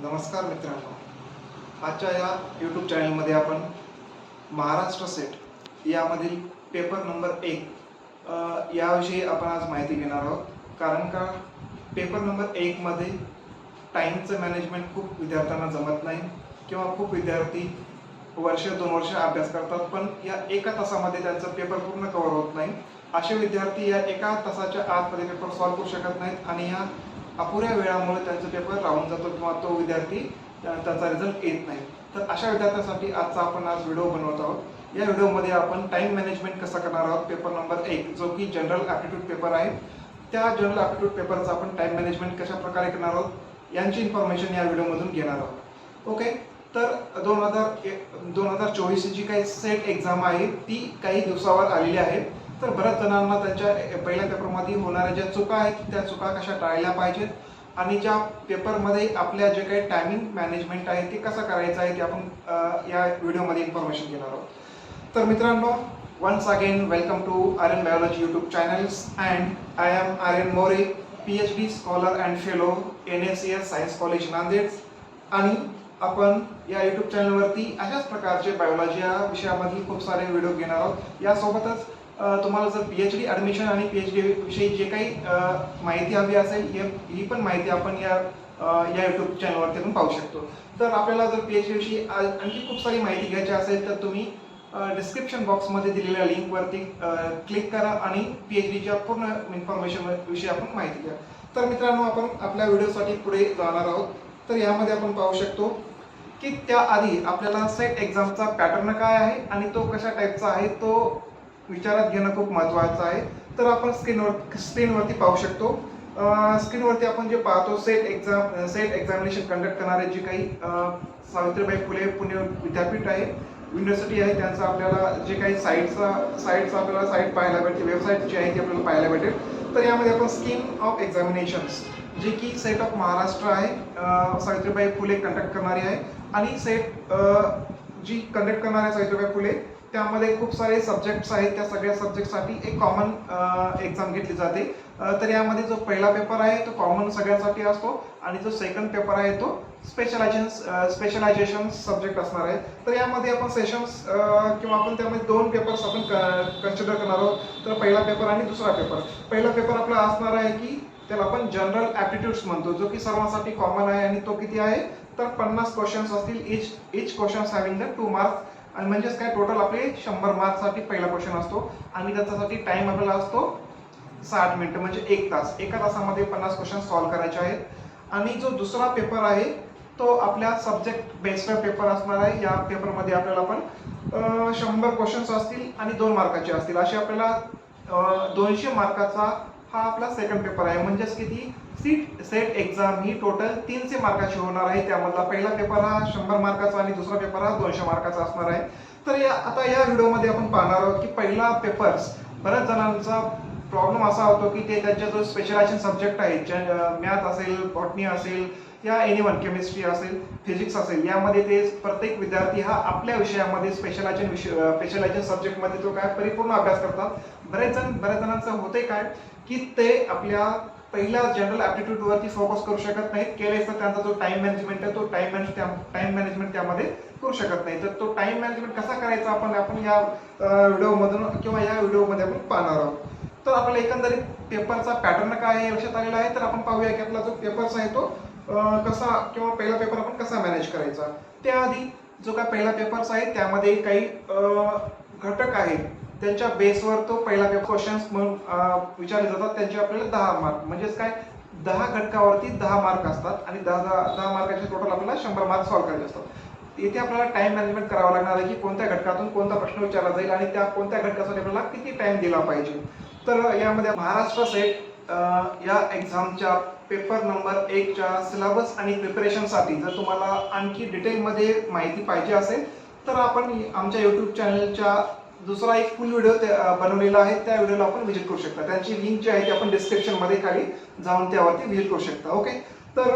नमस्कार मित्रांनो, आजच्या या यूट्यूब चॅनलमध्ये आपण महाराष्ट्र सेट यामधील पेपर नंबर 1 याविषयी आपण आज माहिती घेणार आहोत. कारण का पेपर नंबर 1 मध्ये टाईमचं मॅनेजमेंट खूप विद्यार्थ्यांना जमत नाही किंवा खूप विद्यार्थी वर्ष 2 वर्ष अभ्यास करतात, पण या एका तासामध्ये त्यांचा पेपर पूर्ण कव्हर होत नाही. असे विद्यार्थी या एका तासाच्या आतमध्ये पेपर सॉल्व्ह करू शकत नाहीत आणि या अपुऱ्या वेळामुळे त्यांचा पेपर राहून जातो किंवा तो विद्यार्थी त्याचा रिझल्ट येत नाही. तर अशा विद्यार्थ्यांसाठी आजचा आपण आज व्हिडिओ बनवत आहोत. या व्हिडिओमध्ये आपण टाइम मॅनेजमेंट कसं करणार आहोत. पेपर नंबर 1 जो की जनरल ॲप्टिट्यूड पेपर आहे, त्या जनरल ॲप्टिट्यूड पेपरचा आपण टाइम मॅनेजमेंट कशा प्रकारे करणार आहोत यांची इन्फॉर्मेशन या व्हिडिओमधून घेणार आहोत. ओके, तर 2024 जी काही सेट एक्झाम आहे ती काही दिवसावर आलेली आहे. तर बऱ्याच जणांना त्यांच्या पहिल्या पेपरमध्ये होणाऱ्या ज्या चुका आहेत त्या चुका कशा टाळल्या पाहिजेत आणि ज्या पेपरमध्ये आपल्या जे काही टायमिंग मॅनेजमेंट आहे ते कसं करायचं आहे ते आपण या व्हिडिओमध्ये इन्फॉर्मेशन घेणार आहोत. तर मित्रांनो, once again welcome to Aryan biology YouTube channels and I am Aryan More, PhD scholar and fellow NSCS science college Nanded. आणि आपण या यूट्यूब चॅनलवरती अशाच प्रकारचे बायोलॉजी या विषयामधील खूप सारे व्हिडिओ घेणार आहोत. यासोबतच तुम्हाला जर PhD ॲडमिशन आणि PhD विषयी जे काही माहिती हवी असेल ही पण माहिती आपण या यूट्यूब चॅनलवरती आपण पाहू शकतो. तर आपल्याला जर PhD विषयी आणखी खूप सारी माहिती घ्यायची असेल तर तुम्ही डिस्क्रिप्शन बॉक्समध्ये दिलेल्या लिंकवरती क्लिक करा आणि PhDच्या पूर्ण इन्फॉर्मेशन विषयी आपण माहिती घ्या. तर मित्रांनो, आपण आपल्या व्हिडिओसाठी पुढे जाणार आहोत. तर यामध्ये आपण पाहू शकतो की त्याआधी आपल्याला सेट एक्झामचा पॅटर्न काय आहे आणि तो कशा टाईपचा आहे तो विचारात घेणं खूप महत्त्वाचं आहे. तर आपण स्क्रीनवरती पाहू शकतो. स्क्रीनवरती आपण जे पाहतो सेट एक्झामिनेशन कंडक्ट करणारे जे काही सावित्रीबाई फुले पुणे विद्यापीठ आहे, युनिव्हर्सिटी आहे, त्यांचा आपल्याला जे काही साईटचा आपल्याला साईट पाहायला भेटते, वेबसाईट जी आहे ती आपल्याला पाहायला भेटेल. तर यामध्ये आपण स्कीम ऑफ एक्झामिनेशन्स जे की सेट ऑफ महाराष्ट्र आहे, सावित्रीबाई फुले कंडक्ट करणारी आहे आणि सेट जी कंडक्ट करणारे सावित्रीबाई फुले त्यामध्ये खूप सारे सब्जेक्ट्स आहेत. त्या सगळ्या सब्जेक्टसाठी एक कॉमन एक्झाम घेतली जाते. तर यामध्ये जो पहिला पेपर आहे तो कॉमन सगळ्यांसाठी असतो आणि जो सेकंड पेपर आहे तो स्पेशलायझेशन सब्जेक्ट असणार आहे. तर यामध्ये आपण सेशन्स किंवा आपण त्यामध्ये 2 पेपर्स आपण कन्सिडर करणार आहोत. तर पहिला पेपर आणि दुसरा पेपर. पहिला पेपर आपला असणार आहे की त्याला आपण जनरल ॲप्टिट्यूड्स म्हणतो, जो की सर्वांसाठी कॉमन आहे आणि तो किती आहे तर 50 क्वेश्चन्स असतील. इच क्वेश्चन्स हॅव्हिंग द 2 मार्क्स. आणि म्हणजेच काय, टोटल आपले 100 मार्क्ससाठी पहिला क्वेश्चन असतो आणि त्याच्यासाठी टाइम आपल्याला असतो 60 मिनिटं, म्हणजे 1 तास. एका तासामध्ये 50 क्वेश्चन सॉल्व्ह करायचे आहेत. आणि जो दुसरा पेपर आहे तो आपल्या सब्जेक्ट बेस्ड पेपर असणार आहे. या पेपरमध्ये आपल्याला पण 100 क्वेश्चन्स असतील आणि 2 मार्काचे असतील. असे आपल्याला 200 मार्काचा हा आपला सेकंड पेपर आहे. म्हणजेच किती, सेट एक्झाम ही टोटल 300 मार्काची होणार आहे. त्यामधला पहिला पेपर हा 100 मार्काचा आणि दुसरा पेपर हा 200 मार्काचा असणार आहे. तर आता या व्हिडिओमध्ये आपण पाहणार आहोत की पहिला पेपर्स, बऱ्याच जणांचा प्रॉब्लेम असा होतो की ते त्यांच्या जो स्पेशलायझेशन सब्जेक्ट आहे, मॅथ असेल, बॉटनी असेल या एनिवन, केमिस्ट्री असेल, फिजिक्स असेल, यामध्ये ते प्रत्येक विद्यार्थी हा आपल्या विषयामध्ये स्पेशलायझेशन सब्जेक्टमध्ये तो काय परिपूर्ण अभ्यास करतात. बरेच जणांचं होते काय की ते आपल्या पहिल्या जनरल ॲप्टिट्यूड वरती फोकस करू शकत नाहीत. केले तर त्यांचा जो टाइम मॅनेजमेंट आहे तो टाइम मॅनेजमेंट त्यामध्ये करू शकत नाही. तर तो टाइम मॅनेजमेंट कसा करायचा आपण या व्हिडिओमधून किंवा या व्हिडिओमध्ये आपण पाहणार आहोत. तर आपल्याला एकंदरीत पेपरचा पॅटर्न काय आहे लक्षात आलेला आहे. तर आपण पाहूया की आपला जो पेपर आहे तो कसा किंवा पहिला पेपर आपण कसा मॅनेज करायचा. त्याआधी जो काय पहिला पेपर आहे त्यामध्ये काही घटक आहेत, त्यांच्या बेसवर तो पहिला पेपर क्वेश्चन्स म्हणून विचारले जातात. त्यांचे आपल्याला 10 मार्क, म्हणजेच काय 10 घटकावरती 10 मार्क असतात आणि 10 मार्काचे टोटल आपल्याला 100 मार्क सॉल्व्ह करायचे असतात. इथे आपल्याला टाइम मॅनेजमेंट करावं लागणार आहे की कोणत्या घटकातून कोणता प्रश्न विचारला जाईल आणि त्या कोणत्या घटकासाठी आपल्याला किती टाइम दिला पाहिजे. तर यामध्ये महाराष्ट्र सेट या एक्झामच्या पेपर नंबर 1च्या सिलेबस आणि प्रिपरेशनसाठी जर तुम्हाला आणखी डिटेलमध्ये माहिती पाहिजे असेल तर आपण आमच्या यूट्यूब चॅनलच्या दुसरा एक फुल व्हिडिओ बनवलेला आहे. त्या व्हिडिओला आपण व्हिजिट करू शकता. त्यांची लिंक जी आहे ती आपण डिस्क्रिप्शनमध्ये खाली जाऊन त्यावरती व्हिजिट करू शकता. ओके, तर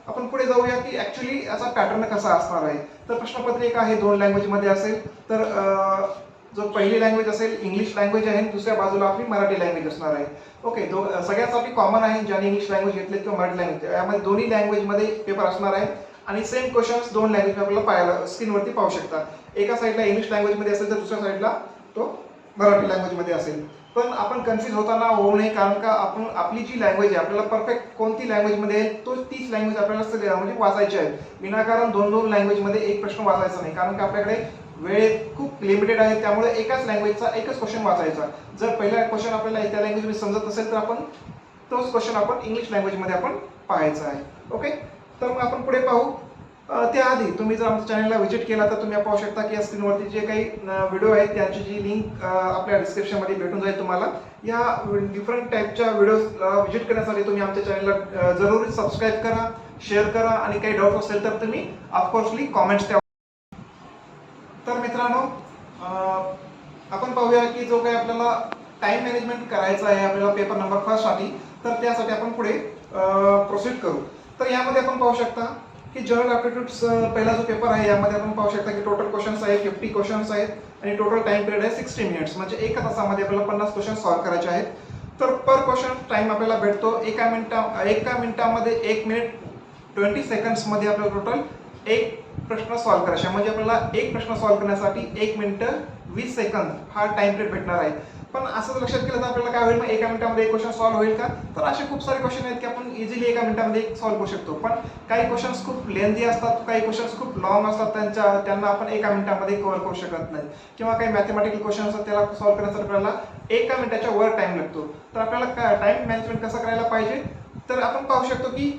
आपण पुढे जाऊया की ऍक्च्युली याचा पॅटर्न कसा असणार आहे. तर प्रश्नपत्रिका आहे 2 लँग्वेजमध्ये असेल. तर जो पहिली लँग्वेज असेल इंग्लिश लँग्वेज आहे, दुसऱ्या बाजूला आपली मराठी लँग्वेज असणार आहे. ओके, सगळ्यासाठी कॉमन आहे ज्यांनी इंग्लिश लँग्वेज घेतले किंवा मराठी लँग्वेज, यामध्ये दोन्ही लँग्वेजमध्ये पेपर असणार आहे आणि सेम क्वेश्चन्स दोन लँग्वेज आपल्याला पाहायला स्क्रीनवरती पाहू शकता. एका साईडला इंग्लिश लँग्वेजमध्ये असेल तर दुसऱ्या साईडला तो मराठी लँग्वेजमध्ये असेल. पण आपण कन्फ्यूज होताना होऊ नये, कारण का आपली जी लँग्वेज आहे आपल्याला परफेक्ट कोणती लँग्वेजमध्ये आहे तो तीच लँग्वेज आपल्याला म्हणजे वाचायची आहे. विनाकारण दोन दोन लँग्वेजमध्ये एक प्रश्न वाचायचा नाही, कारण का आपल्याकडे वेळ खूप लिमिटेड आहे. त्यामुळे एकाच लँग्वेजचा एकच क्वेश्चन वाचायचा. जर पहिला क्वेश्चन आपल्याला त्या लँग्वेजमध्ये समजत नसेल तर आपण तोच क्वेश्चन आपण इंग्लिश लँग्वेजमध्ये आपण पाहायचा आहे. ओके, तर मग आपण पुढे पाहू. त्याआधी तुम्ही जर आमच्या चॅनलला व्हिजिट केला तर तुम्ही पाहू शकता की या स्क्रीनवरती जे काही व्हिडिओ आहेत त्यांची जी लिंक आपल्या डिस्क्रिप्शनमध्ये भेटून जाईल तुम्हाला. या डिफरंट टाईपच्या व्हिडिओ व्हिजिट करण्यासाठी तुम्ही आमच्या चॅनलला जरूर सबस्क्राईब करा, शेअर करा आणि काही डाऊट असेल तर तुम्ही ऑफकोर्सली कॉमेंट्स द्या. तर मित्रांनो, आपण पाहूया की जो काही आपल्याला टाइम मॅनेजमेंट करायचं आहे आपल्याला पेपर नंबर 1 साठी, तर त्यासाठी आपण पुढे प्रोसीड करू. तर यामध्ये आपण पाहू शकता की जनरल ॲप्टिट्यूड्स पहिला जो पेपर आहे यामध्ये आपण पाहू शकता की टोटल क्वेश्चन्स आहेत 50 क्वेश्चन्स आहेत आणि टोटल टाइम पिरियड आहे 60 मिनिट्स, म्हणजे एका तासामध्ये आपल्याला 50 क्वेश्चन सॉल्व्ह करायचे आहेत. तर पर क्वेश्चन टाइम आपल्याला भेटतो एका मिनिटामध्ये 1 मिनिट 20 सेकंड्समध्ये आपल्याला टोटल एक प्रश्न सॉल्व्ह करायचा, म्हणजे आपल्याला एक प्रश्न सॉल्व्ह करण्यासाठी 1 मिनिट 20 सेकंद हा टाइम पिरियड भेटणार आहे. पण असं लक्षात केलं तर आपल्याला काय होईल, मग एका मिनिटामध्ये एक क्वेश्चन सॉल्व्ह होईल का? तर असे खूप सारे क्वेश्चन आहेत की आपण इझिली एका मिनिटामध्ये सॉल्व्ह करू शकतो. पण काही क्वेश्चन्स खूप लेंदी असतात, काही क्वेश्चन्स खूप लॉंग असतात, त्यांना आपण एका मिनिटामध्ये कव्हर करू शकत नाही. किंवा काही मॅथमॅटिकल क्वेश्चन असतात त्याला सॉल्व्ह करण्यासाठी आपल्याला एका मिनिटाच्या वर टाइम लागतो. तर आपल्याला टाइम मॅनेजमेंट कसं करायला पाहिजे, तर आपण पाहू शकतो की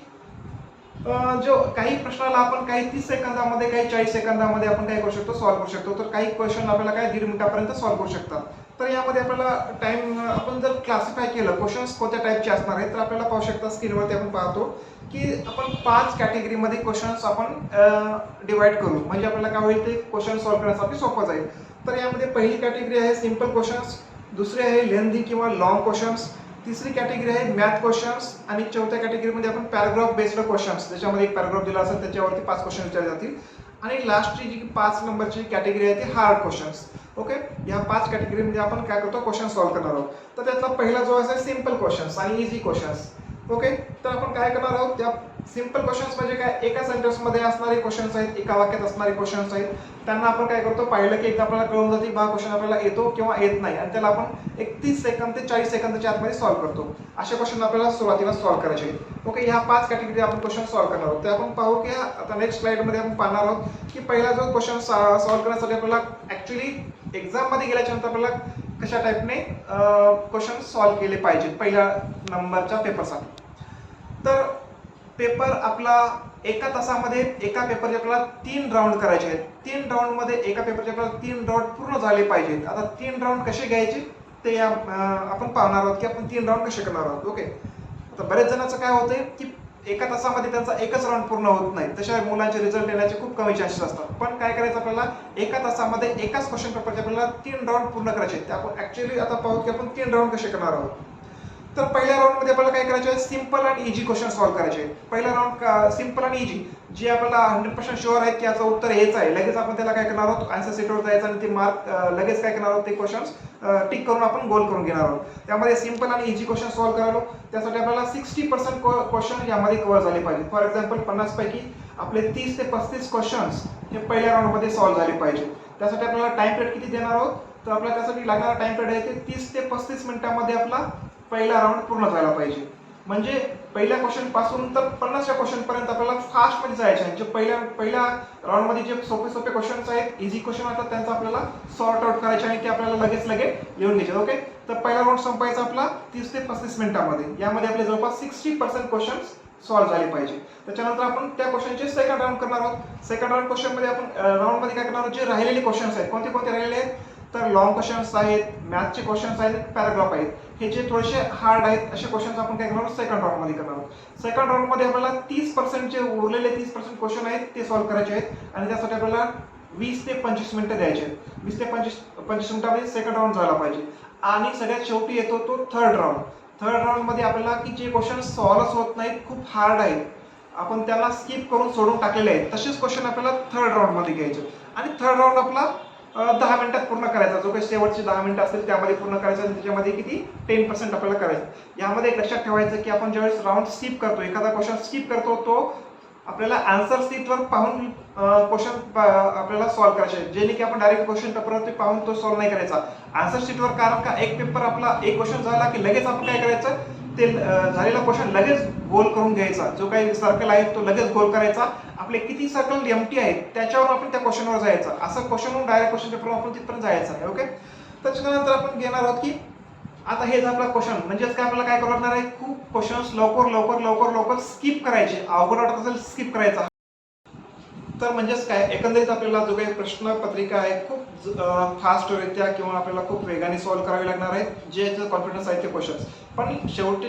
जो काही प्रश्नाला आपण काही 30 सेकंदामध्ये काही 40 सेकंदामध्ये आपण काय करू शकतो, सॉल्व्ह करू शकतो. तर काही क्वेश्चन आपल्याला काय 1.5 मिनिटापर्यंत सॉल्व्ह करू शकतात. तर यामध्ये आपल्याला टाइम आपण जर क्लासिफाय केलं क्वेश्चन्स कोणत्या टाईपचे असणार आहेत, तर आपल्याला पाहू शकता स्क्रीनवरती आपण पाहतो की आपण 5 कॅटेगरीमध्ये क्वेश्चन्स आपण डिवाइड करू, म्हणजे आपल्याला काय होईल ते क्वेश्चन सॉल्व्ह करण्यासाठी सोपं जाईल. तर यामध्ये पहिली कॅटेगरी आहे सिंपल क्वेश्चन्स, दुसरी आहे लेंथी किंवा लॉंग क्वेश्चन्स, तिसरी कॅटेगरी आहे मॅथ क्वेश्चन्स आणि चौथ्या कॅटेगरीमध्ये आपण पॅराग्राफ बेस्ड क्वेश्चन्स, त्याच्यामध्ये एक पॅराग्राफ दिला असेल त्याच्यावरती 5 क्वेश्चन विचारले जातील. आणि लास्टची जी 5 नंबरची कॅटेगरी आहे ती हार्ड क्वेश्चन्स. ओके, या 5 कॅटेगरीमध्ये आपण काय करतो, क्वेश्चन सॉल्व्ह करणार आहोत. तर त्यातला पहिला जो आहे सिंपल क्वेश्चन्स आणि इझी क्वेश्चन्स. ओके, तर आपण काय करणार आहोत, त्या सिंपल क्वेश्चन्स म्हणजे काय, एका सेंटेन्समध्ये असणारे क्वेश्चन्स आहेत, एका वाक्यात असणारे क्वेश्चन्स आहेत. त्यांना आपण काय करतो, पाहिलं की एकदा आपल्याला कळून जाते हा क्वेश्चन आपल्याला येतो किंवा येत नाही, आणि त्याला आपण 30 सेकंद ते 40 सेकंदाच्या आतमध्ये सॉल्व्ह करतो. असे क्वेश्चन आपल्याला सुरुवातीला सॉल्व्ह करायचे आहेत. ओके, ह्या 5 कॅटेगरी आपण क्वेश्चन सॉल्व्ह करणार आहोत. ते आपण पाहू की आता नेक्स्ट स्लाइडमध्ये आपण पाहणार आहोत की पहिला जो क्वेश्चन सॉल्व्ह करण्यासाठी आपल्याला ऍक्च्युली एक्झाममध्ये गेल्याच्या नंतर आपल्याला कशा टाईपने क्वेश्चन सॉल्व्ह केले पाहिजेत पहिल्या नंबरच्या पेपरसाठी. तर पेपर आपला एका तासामध्ये एका पेपरचे आपल्याला 3 राऊंड करायचे आहेत. 3 राऊंडमध्ये एका पेपरचे आपल्याला 3 राऊंड पूर्ण झाले पाहिजेत. आता 3 राऊंड कसे घ्यायचे ते आपण पाहणार आहोत की आपण 3 राऊंड कसे करणार आहोत. ओके, आता बरेच जणांचं काय होतंय की एका तासामध्ये त्यांचा एकच राऊंड पूर्ण होत नाही, तशा मुलांचे रिझल्ट येण्याचे खूप कमी चान्सेस असतात. पण काय करायचं, आपल्याला एका तासामध्ये एकाच क्वेश्चन पेपरचे आपल्याला 3 राऊंड पूर्ण करायचे आहेत. आपण ऍक्च्युअली आता पाहू की आपण 3 राऊंड कसे करणार आहोत. तर पहिल्या राऊंडमध्ये आपल्याला काय करायचे आहे, सिंपल आणि इझी क्वेश्चन सॉल्व्ह करायचे आहेत. पहिला राऊंड सिंपल आणि इझी, जे आपल्याला 100% शुअर आहे की याचं उत्तर हेच आहे, लगेच आपण त्याला काय करणार आहोत, आन्सर शीटवर जायचं आणि ते मार्क लगेच काय करणार आहोत, ते क्वेश्चन्स टिक करून आपण गोल करून घेणार आहोत. त्यामध्ये सिंपल आणि इझी क्वेश्चन सॉल्व्ह करायला त्यासाठी आपल्याला 60% क्वेश्चन यामध्ये कव्हर झाले पाहिजे. फॉर एक्झाम्पल 50 पैकी आपले 30 ते 35 क्वेश्चन्स हे पहिल्या राऊंडमध्ये सॉल्व्ह झाले पाहिजे. त्यासाठी आपल्याला टाइम पिरियड किती देणार आहोत, तर आपल्याला त्यासाठी लागणारा टाइम पिरियड आहे ते 30 ते 35 मिनिटांमध्ये आपला पहिला राऊंड पूर्ण झाला पाहिजे. म्हणजे पहिल्या क्वेश्चन पासून तर 50च्या क्वेश्चन पर्यंत आपल्याला फास्ट मध्ये जायचे आहे. जे पहिल्या राऊंडमध्ये जे सोपे क्वेश्चन्स आहेत, इझी क्वेश्चन असतात, त्यांचा आपल्याला सॉर्ट आउट करायचे आणि ते आपल्याला लगेच लिहून घ्यायचे. ओके, तर पहिला राऊंड संपायचा आपला 30 ते 35 मिनिटांमध्ये. यामध्ये आपले जवळपास 60% क्वेश्चन्स सॉल्व्ह झाले पाहिजे. त्याच्यानंतर आपण त्या क्वेश्चनचे सेकंड राऊंड करणार आहोत. सेकंड राऊंड क्वेश्चन मध्ये आपण राऊंडमध्ये काय करणार आहोत, जे राहिलेले क्वेश्चन्स आहेत, कोणते राहिलेले आहेत, तर लॉंग क्वेश्चन्स आहेत, मॅथचे क्वेश्चन्स आहेत, पॅराग्राफ आहेत, हे जे थोडेसे हार्ड आहेत असे क्वेश्चन्स आपण काय करणार आहोत, सेकंड राऊंड मध्ये करणार आहोत. सेकंड राऊंड मध्ये आपल्याला 30% जे उरलेले 30% क्वेश्चन आहेत ते सॉल्व्ह करायचे आहेत आणि त्यासाठी आपल्याला 20 ते 25 मिनिटं द्यायचे आहेत. 20 ते 25 मिनिटांमध्ये सेकंड राऊंड झाला पाहिजे. आणि सगळ्यात शेवटी येतो तो थर्ड राऊंड. थर्ड राऊंड मध्ये आपल्याला की जे क्वेश्चन सॉल्व्ह होत नाहीत, खूप हार्ड आहेत, आपण त्याला स्किप करून सोडून टाकलेले आहेत, तसेच क्वेश्चन आपल्याला थर्ड राऊंड मध्ये घ्यायचे. आणि थर्ड राऊंड आपला 10 मिनिटात पूर्ण करायचा. जो काही शेवटचे 10 मिनिटं असतील त्यामध्ये पूर्ण करायचा आणि त्याच्यामध्ये किती 10% आपल्याला करायचं. यामध्ये एक लक्षात ठेवायचं की आपण ज्यावेळेस राऊंड स्किप करतो, एखादा क्वेश्चन स्किप करतो, तो आपल्याला आन्सर शीटवर पाहून क्वेश्चन आपल्याला सॉल्व्ह करायचे, जेणे की आपण डायरेक्ट क्वेश्चन पेपरवरती पाहून तो सॉल्व्ह नाही करायचा आन्सर शीटवर. कारण का एक पेपर आपला एक क्वेश्चन झाला की लगेच आपण काय करायचं, ते झालेला क्वेश्चन लगेच गोल करून घ्यायचा. जो काही सर्कल आहे तो लगेच गोल करायचा. आपले किती सर्कल एम्प्टी आहेत त्याच्यावर आपण त्या क्वेश्चनवर जायचं. असं क्वेश्चनवरून डायरेक्ट क्वेश्चन पेपरवर आपण तिथपर्यंत जायचं आहे. ओके, त्याच्यानंतर आपण घेणार आहोत की आता हे जर आपला क्वेश्चन म्हणजेच काय आपल्याला काय करणार आहे, खूप क्वेश्चन्स लवकर लवकर लवकर लवकर स्किप करायचे. अवघड वाटत असेल स्किप करायचा. तर म्हणजेच काय, एकंदरीत आपल्याला जो काही प्रश्नपत्रिका आहे खूप फास्टरित्या किंवा आपल्याला खूप वेगाने सॉल्व्ह करावी लागणार आहे. जे कॉन्फिडन्स आहे ते क्वेश्चन्स. पण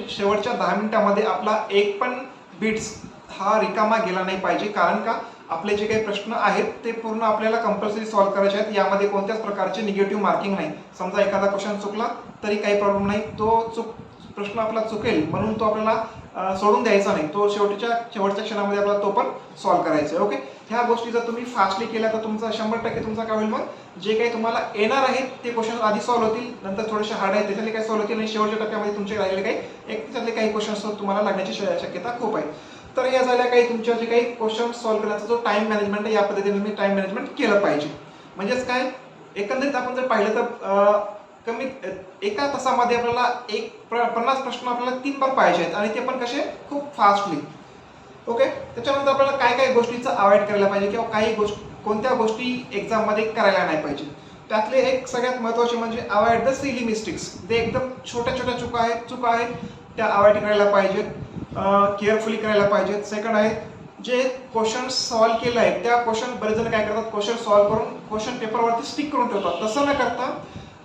शेवटच्या 10 मिनिटांमध्ये आपला एक पण बिट्स हा रिकामा गेला नाही पाहिजे. कारण का आपले जे काही प्रश्न आहेत ते पूर्ण आपल्याला कंपल्सरी सॉल्व्ह करायचे आहेत. यामध्ये कोणत्याच प्रकारचे निगेटिव्ह मार्किंग नाही. समजा एखादा क्वेश्चन चुकला तरी काही प्रॉब्लेम नाही, तो प्रश्न आपला चुकेल म्हणून तो आपल्याला सोडून द्यायचा नाही. तो शेवटच्या क्षणामध्ये आपल्याला तो पण सॉल्व्ह करायचा आहे. ओके, ह्या गोष्टी जर तुम्ही फास्टली केल्या तर तुमचा 100% तुमचा काय होईल, मग जे काही तुम्हाला येणार आहेत ते क्वेश्चन आधी सॉल्व्ह होतील, नंतर थोडेसे हार्ड आहेत त्याच्यातले काही सॉल्व्ह होतील आणि शेवटच्या टप्प्यामध्ये तुमचे राहिलेले काही त्याच्यातले काही क्वेश्चन्स तुम्हाला लागण्याची शक्यता खूप आहे. तर या झाल्या काही तुमच्या जे काही क्वेश्चन सॉल्व्ह करण्याचा जो टाइम मॅनेजमेंट आहे, या पद्धतीने तुम्ही टाइम मॅनेजमेंट केलं पाहिजे. म्हणजेच काय, एकंदरीत आपण जर पाहिलं तर कमीत एका तासामध्ये आपल्याला 50 प्रश्न आपल्याला 3 बार पाहिजे आहेत आणि ते पण कसे, खूप फास्टली. ओके, त्याच्यानंतर आपल्याला काय काय गोष्टीचं अवॉइड करायला पाहिजे किंवा काही कोणत्या गोष्टी एक्झाममध्ये करायला नाही पाहिजे. त्यातले एक सगळ्यात महत्त्वाचे म्हणजे अवॉइड द सिली मिस्टेक्स. ते एकदम छोट्या छोट्या चुका आहेत त्या अवॉइड करायला पाहिजेत, केअरफुली करायला पाहिजेत. सेकंड आहे, जे क्वेश्चन सॉल्व्ह केलं आहे त्या क्वेश्चन, बरेच जण काय करतात, क्वेश्चन सॉल्व्ह करून क्वेश्चन पेपरवरती स्टिक करून ठेवतात. तसं न करता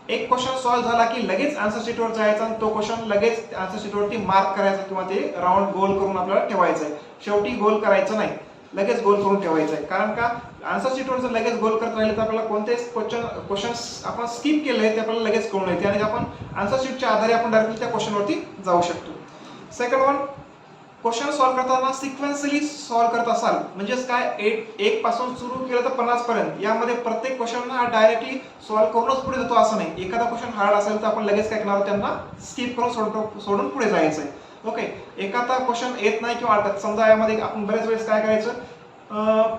एक क्वेश्चन सॉल्व्ह झाला की लगेच आन्सर शीटवर जायचा आणि तो क्वेश्चन लगेच आन्सर शीटवरती मार्क करायचा किंवा ते राऊंड गोल करून आपल्याला ठेवायचं आहे. शेवटी गोल करायचं नाही, लगेच गोल करून ठेवायचं आहे. कारण का आन्सर शीटवर जर लगेच गोल करत राहिले तर आपल्याला कोणतेच क्वेश्चन्स आपण स्किप केले ते आपल्याला लगेच कळून येते आणि आपण आन्सर शीटच्या आधारे आपण डायरेक्टली त्या क्वेश्चनवरती जाऊ शकतो. सेकंड वन, क्वेश्चन सॉल्व्ह करताना सिक्वेन्सली सॉल्व्ह करत असाल, म्हणजेच काय, 1 पासून सुरू केलं तर 50 पर्यंत. यामध्ये प्रत्येक क्वेश्चन हा डायरेक्टली सॉल्व्ह करूनच पुढे जातो असं नाही. एखादा क्वेश्चन हार्ड असेल तर आपण लगेच काय करणार, त्यांना स्किप करून सोडून पुढे जायचं आहे. ओके, एखादा क्वेश्चन येत नाही किंवा अडकत, समजा यामध्ये आपण बरेच वेळेस काय करायचं,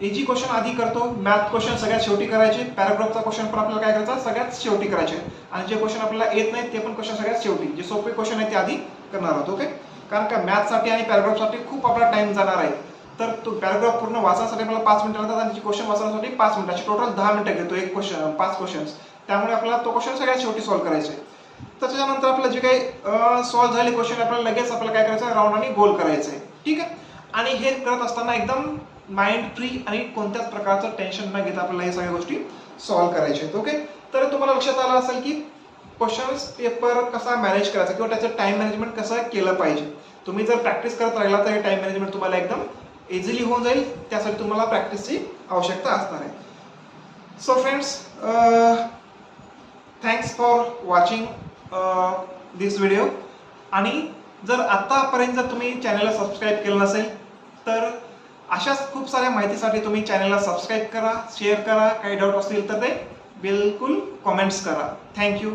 इजी क्वेश्चन आधी करतो, मॅथ क्वेश्चन सगळ्यात शेवटी करायचे, पॅराग्राफचा क्वेश्चन पण आपल्याला काय करायचा, सगळ्यात शेवटी करायचे आणि जे क्वेश्चन आपल्याला येत नाही ते पण क्वेश्चन सगळ्यात शेवटी, जे सोपे क्वेश्चन आहेत ते आधी करणार आहोत. ओके, कारण का मॅथसाठी आणि पॅराग्राफसाठी खूप आपला टाइम जाणार आहे. तर तो पॅराग्राफ पूर्ण वाचण्यासाठी मला 5 मिनिटं लागतात आणि क्वेश्चन वाचण्यासाठी 5 मिनिटाची टोटल 10 मिनिटं घेतो एक क्वेश्चन, 5 क्वेश्चन्स. त्यामुळे आपल्याला तो क्वेश्चन सगळ्यात शेवटी सॉल्व्ह करायचा आहे. त्याच्यानंतर आपलं जे काही सॉल्व्ह झाले क्वेश्चन आपल्याला लगेच आपल्याला काय करायचं, राऊंड आणि गोल करायचं आहे. ठीक आहे, आणि हे करत असताना एकदम माइंड फ्री आणि कोणत्याच प्रकारचं टेन्शन न घेता आपल्याला हे सगळ्या गोष्टी सॉल्व्ह करायच्या आहेत. ओके, तर तुम्हाला लक्षात आलं असेल की क्वेश्चन्स पेपर कसा मॅनेज करायचा किंवा त्याचं टाइम मॅनेजमेंट कसं केलं पाहिजे. तुम्ही जर प्रॅक्टिस करत राहिला तर हे टाइम मॅनेजमेंट तुम्हाला एकदम इझिली होऊन जाईल. त्यासाठी तुम्हाला प्रॅक्टिसची आवश्यकता असणार आहे. So friends, thanks for watching this video. आणि जर आतापर्यंत जर तुम्ही चॅनलला सबस्क्राईब केलं नसेल तर अशाच खूप साऱ्या माहितीसाठी तुम्ही चॅनलला सबस्क्राईब करा, शेअर करा. काही डाऊट असतील तर ते बिलकुल कॉमेंट्स करा. थँक्यू.